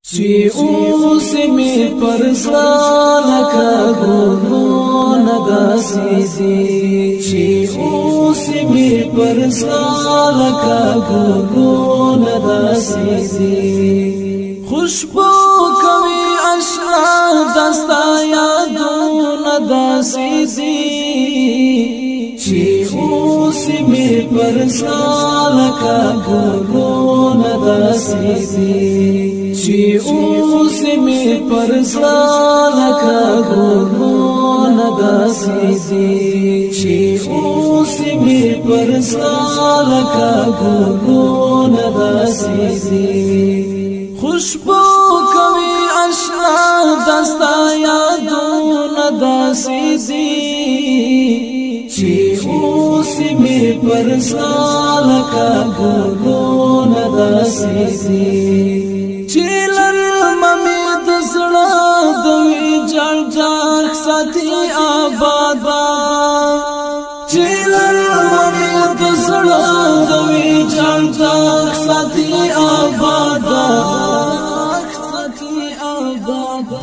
چې اوس می پر لکه ګلونه داسې دي چې اوس می پر لکه ګلونه داسې دي خوشبو کوي اشعار دستا یادونه داسې دي چې اوس می پر لکه ګلونه داسې دي چې اوس می پر لکه ګلونه داسې دي چې اوس می پر لکه ګلونه داسې دي خوشبو کوي اشعار دستا یادونه داسې دي چې اوس می پر لکه ګلونه داسې دي چې لرمې د زړه د وی جړ ساتي آباد چې لرمې د زړه د وی جړ ساتي آباد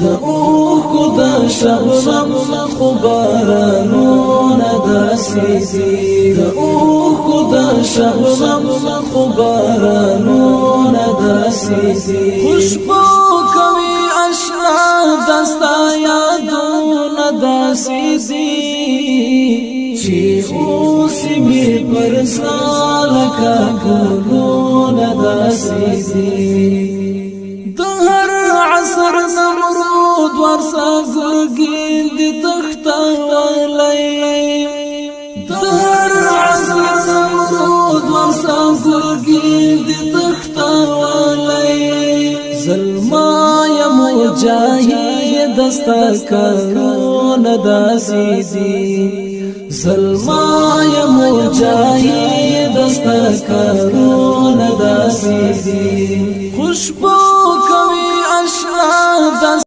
د اوخو د شبنم خبرانونه داسې دي د اوخو د شبنم خبرانونه داسې دي خوشبو کوي اشعار دستا یادونه داسې دي چې اوس می پر لکه ګلونه داسې دي نمرود ورسا زرگین دی تختاولی در عصر نمرود ورسا زرگین دی تختاولی ظلمای مجاہی دستا کرون داسی دی ظلمای مجاہی دستا کرون داسی دی خوشبو